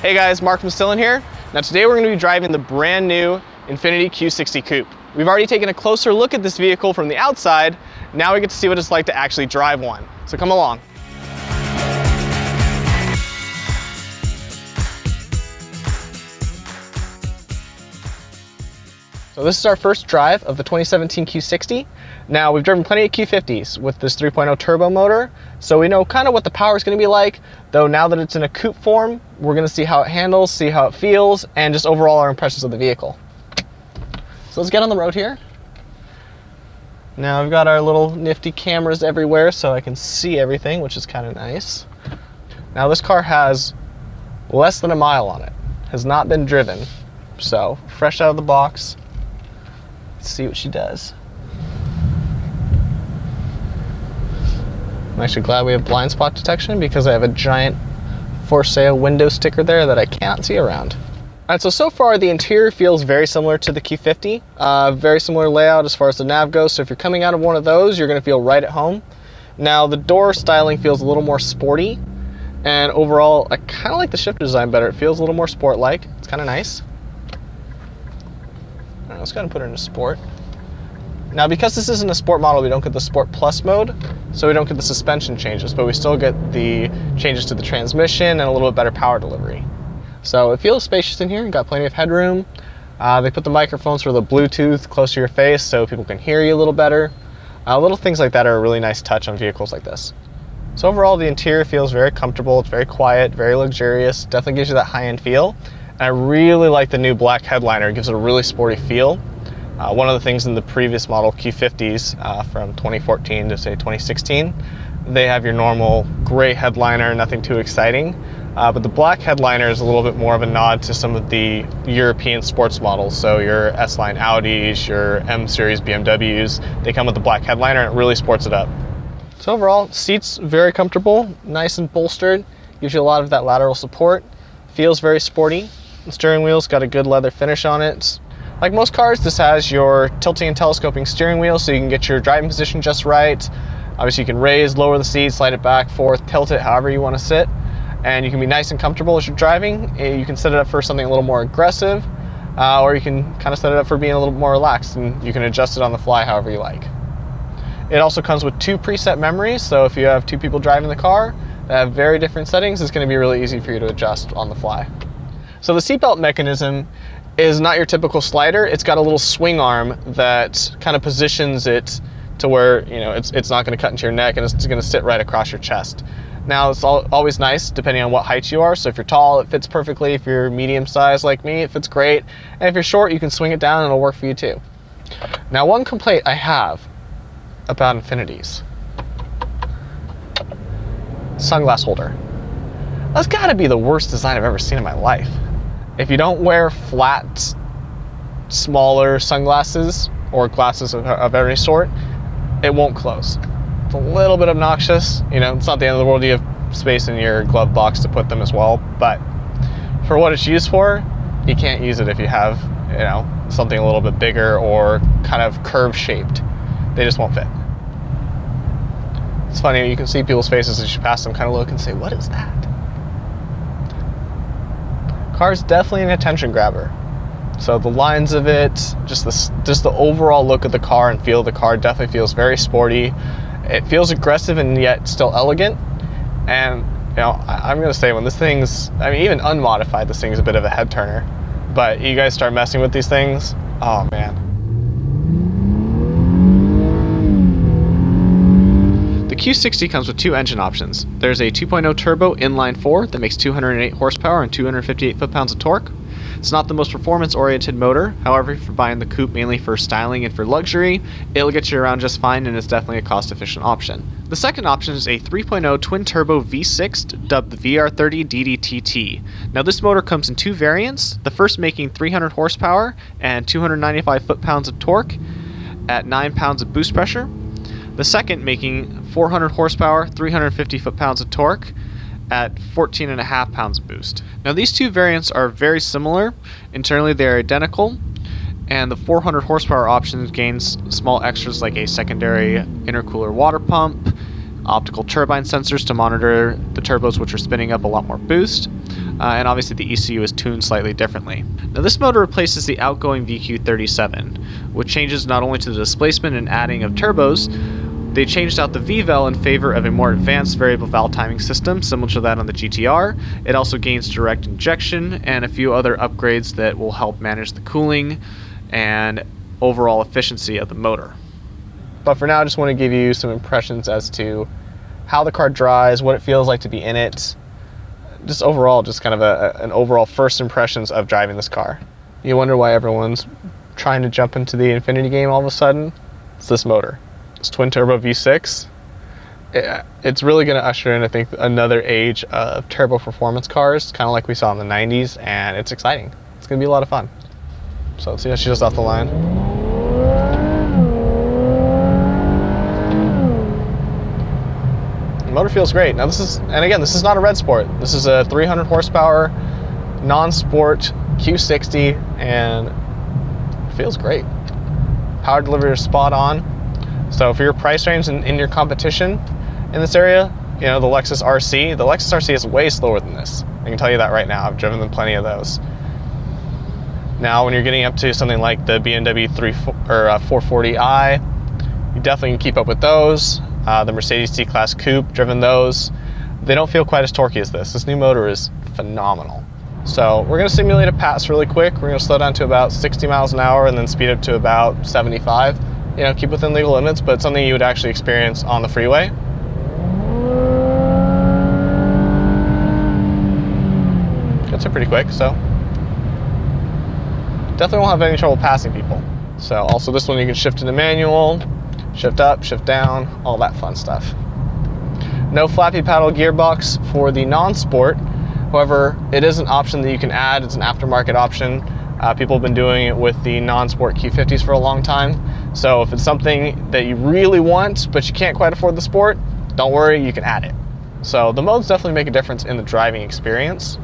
Hey guys, Mark from STILLEN here. Now today we're going to be driving the brand new Infiniti Q60 Coupe. We've already taken a closer look at this vehicle from the outside. Now we get to see what it's like to actually drive one. So come along. So this is our first drive of the 2017 Q60. Now we've driven plenty of Q50s with this 3.0 turbo motor, so we know kind of what the power is going to be like, though now that it's in a coupe form, we're going to see how it handles, see how it feels, and just overall our impressions of the vehicle. So let's get on the road here. Now we've got our little nifty cameras everywhere so I can see everything, which is kind of nice. Now this car has less than a mile on it, has not been driven, so fresh out of the box. See what she does. I'm actually glad we have blind spot detection because I have a giant for sale window sticker there that I can't see around. Alright, so far the interior feels very similar to the Q50. Very similar layout as far as the nav goes, so if you're coming out of one of those, you're going to feel right at home. Now the door styling feels a little more sporty, and overall I kind of like the shifter design better. It feels a little more sport-like. It's kind of nice. Alright, let's go ahead and put her into sport. Now because this isn't a sport model, we don't get the Sport Plus mode, so we don't get the suspension changes, but we still get the changes to the transmission and a little bit better power delivery. So it feels spacious in here, you've got plenty of headroom. They put the microphones for the Bluetooth close to your face so people can hear you a little better. Little things like that are a really nice touch on vehicles like this. So overall the interior feels very comfortable, it's very quiet, very luxurious, definitely gives you that high-end feel. And I really like the new black headliner, it gives it a really sporty feel. One of the things in the previous model Q50s from 2014 to say 2016, they have your normal gray headliner, nothing too exciting. But the black headliner is a little bit more of a nod to some of the European sports models. So your S-Line Audis, your M-Series BMWs, they come with the black headliner and it really sports it up. So overall, seats very comfortable, nice and bolstered, gives you a lot of that lateral support, feels very sporty. The steering wheel's got a good leather finish on it. Like most cars, this has your tilting and telescoping steering wheel so you can get your driving position just right. Obviously you can raise, lower the seat, slide it back, forth, tilt it however you want to sit. And you can be nice and comfortable as you're driving. You can set it up for something a little more aggressive, or you can kind of set it up for being a little more relaxed, and you can adjust it on the fly however you like. It also comes with 2 preset memories, so if you have 2 people driving the car that have very different settings, it's going to be really easy for you to adjust on the fly. So the seatbelt mechanism is not your typical slider. It's got a little swing arm that kind of positions it to where, you know, it's not going to cut into your neck and it's going to sit right across your chest. Now it's always nice depending on what height you are. So if you're tall, it fits perfectly. If you're medium size like me, it fits great. And if you're short, you can swing it down and it'll work for you too. Now one complaint I have about Infinitis: sunglass holder. That's got to be the worst design I've ever seen in my life. If you don't wear flat, smaller sunglasses or glasses of any sort, it won't close. It's a little bit obnoxious. You know, it's not the end of the world. You have space in your glove box to put them as well, but for what it's used for, you can't use it if you have, you know, something a little bit bigger or kind of curve shaped. They just won't fit. It's funny, you can see people's faces as you pass them kind of look and say, what is that? Car's definitely an attention grabber. So the lines of it, just the overall look of the car and feel of the car definitely feels very sporty. It feels aggressive and yet still elegant. And you know, I'm gonna say when this thing's, I mean, even unmodified, this thing's a bit of a head turner. But you guys start messing with these things, oh man. The Q60 comes with 2 engine options. There's a 2.0 turbo inline-4 that makes 208 horsepower and 258 foot-pounds of torque. It's not the most performance-oriented motor, however, if you're buying the coupe mainly for styling and for luxury, it'll get you around just fine and it's definitely a cost-efficient option. The second option is a 3.0 twin-turbo V6 dubbed the VR30 DDTT. Now this motor comes in 2 variants, the first making 300 horsepower and 295 foot-pounds of torque at 9 pounds of boost pressure. The second making 400 horsepower, 350 foot-pounds of torque at 14.5 pounds of boost. Now these 2 variants are very similar. Internally they're identical, and the 400 horsepower option gains small extras like a secondary intercooler water pump, optical turbine sensors to monitor the turbos which are spinning up a lot more boost, and obviously the ECU is tuned slightly differently. Now this motor replaces the outgoing VQ37, which changes not only to the displacement and adding of turbos. They changed out the V-valve in favor of a more advanced variable valve timing system, similar to that on the GTR. It also gains direct injection and a few other upgrades that will help manage the cooling and overall efficiency of the motor. But for now, I just want to give you some impressions as to how the car drives, what it feels like to be in it. Just overall, just kind of an overall first impressions of driving this car. You wonder why everyone's trying to jump into the Infiniti game all of a sudden? It's this motor. Twin turbo V6. It's really going to usher in, I think, another age of turbo performance cars, kind of like we saw in the 90s, and it's exciting. It's going to be a lot of fun. So let's see how she does off the line. The motor feels great. Now this is not a red sport. This is a 300 horsepower non-sport Q60, and it feels great. Power delivery is spot on. So for your price range and in your competition in this area, you know, the Lexus RC is way slower than this. I can tell you that right now. I've driven plenty of those. Now, when you're getting up to something like the BMW 440i, you definitely can keep up with those. The Mercedes C-Class Coupe, driven those. They don't feel quite as torquey as this. This new motor is phenomenal. So we're going to simulate a pass really quick. We're going to slow down to about 60 miles an hour and then speed up to about 75. You know, keep within legal limits, but something you would actually experience on the freeway. Gets it pretty quick, so definitely won't have any trouble passing people. So also this one you can shift into manual, shift up, shift down, all that fun stuff. No flappy paddle gearbox for the non-sport. However, it is an option that you can add. It's an aftermarket option. People have been doing it with the non-sport Q50s for a long time. So if it's something that you really want, but you can't quite afford the sport, don't worry, you can add it. So the modes definitely make a difference in the driving experience.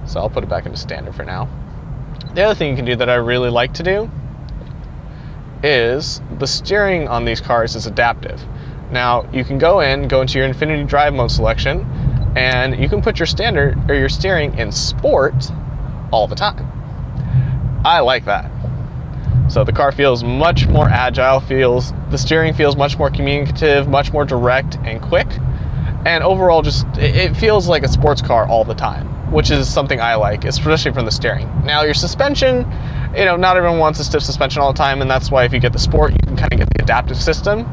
So I'll put it back into standard for now. The other thing you can do that I really like to do is the steering on these cars is adaptive. Now you can go into your Infiniti Drive mode selection, and you can put your steering in sport all the time. I like that. So the car feels much more agile, the steering feels much more communicative, much more direct and quick, and overall it feels like a sports car all the time, which is something I like, especially from the steering. Now your suspension, you know, not everyone wants a stiff suspension all the time, and that's why if you get the sport, you can kind of get the adaptive system.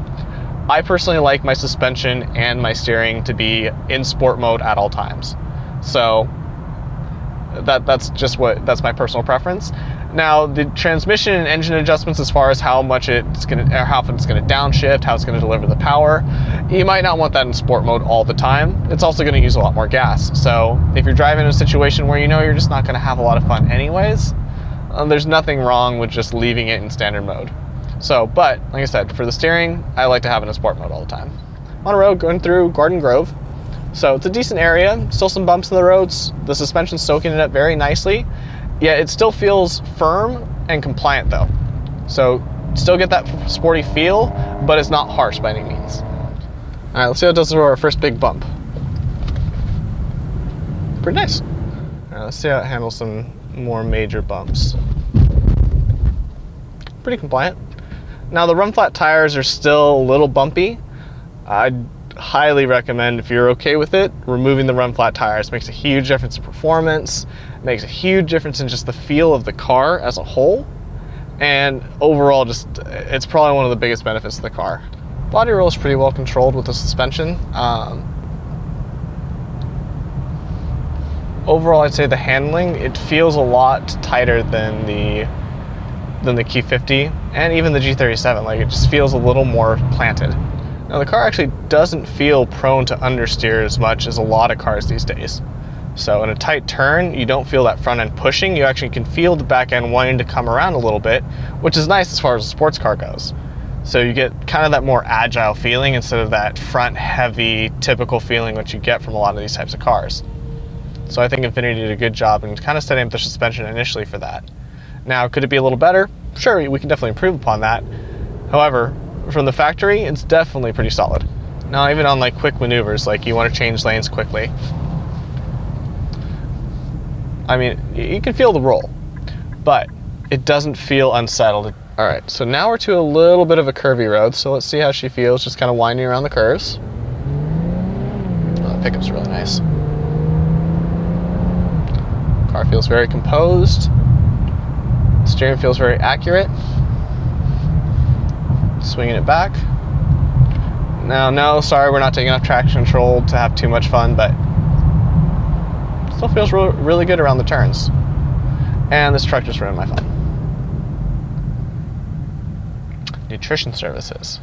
I personally like my suspension and my steering to be in sport mode at all times. So that's my personal preference. Now the transmission and engine adjustments, as far as how often it's going to downshift, how it's going to deliver the power, you might not want that in sport mode all the time. It's also going to use a lot more gas. So if you're driving in a situation where you know you're just not going to have a lot of fun anyways, there's nothing wrong with just leaving it in standard mode. So, but like I said, for the steering, I like to have it in sport mode all the time. On a road going through Garden Grove. So it's a decent area, still some bumps in the roads. The suspension's soaking it up very nicely. Yeah, it still feels firm and compliant though. So still get that sporty feel, but it's not harsh by any means. All right, let's see how it does for our first big bump. Pretty nice. All right, let's see how it handles some more major bumps. Pretty compliant. Now the run flat tires are still a little bumpy. I'd highly recommend, if you're okay with it, removing the run flat tires. It makes a huge difference in performance. It makes a huge difference in just the feel of the car as a whole. And overall, it's probably one of the biggest benefits of the car. Body roll is pretty well controlled with the suspension. Overall, I'd say the handling, it feels a lot tighter than the Q50 and even the G37. Like, it just feels a little more planted. Now the car actually doesn't feel prone to understeer as much as a lot of cars these days. So in a tight turn, you don't feel that front end pushing. You actually can feel the back end wanting to come around a little bit, which is nice as far as a sports car goes. So you get kind of that more agile feeling instead of that front heavy typical feeling which you get from a lot of these types of cars. So I think Infiniti did a good job in kind of setting up the suspension initially for that. Now, could it be a little better? Sure, we can definitely improve upon that. However, from the factory, it's definitely pretty solid. Now, even on like quick maneuvers, like you want to change lanes quickly, I mean, you can feel the roll, but it doesn't feel unsettled. All right, so now we're to a little bit of a curvy road, so let's see how she feels, just kind of winding around the curves. Oh, the pickup's really nice. Car feels very composed. Steering feels very accurate. Swinging it back. Now, no, sorry, we're not taking off traction control to have too much fun, but still feels really good around the turns. And this truck just ruined my fun. Nutrition services.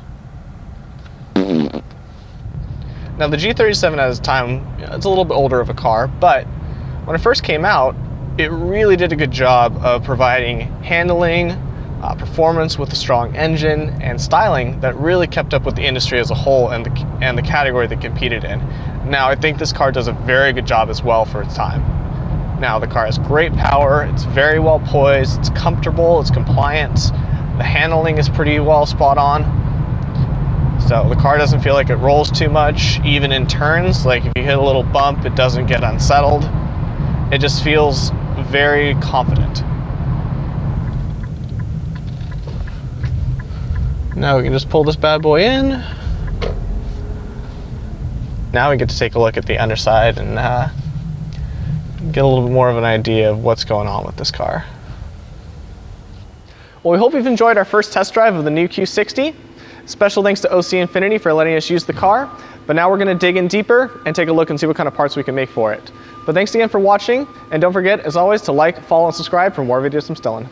Now the G37 at its time, it's a little bit older of a car, but when it first came out, it really did a good job of providing handling, performance with a strong engine, and styling that really kept up with the industry as a whole and the category they competed in. Now I think this car does a very good job as well for its time. Now the car has great power, it's very well poised, it's comfortable, it's compliant, the handling is pretty well spot on. So the car doesn't feel like it rolls too much, even in turns. Like if you hit a little bump, it doesn't get unsettled. It just feels very confident. Now we can just pull this bad boy in. Now we get to take a look at the underside and get a little bit more of an idea of what's going on with this car. Well, we hope you've enjoyed our first test drive of the new Q60. Special thanks to OC Infiniti for letting us use the car, but now we're going to dig in deeper and take a look and see what kind of parts we can make for it. But thanks again for watching, and don't forget, as always, to like, follow, and subscribe for more videos from STILLEN.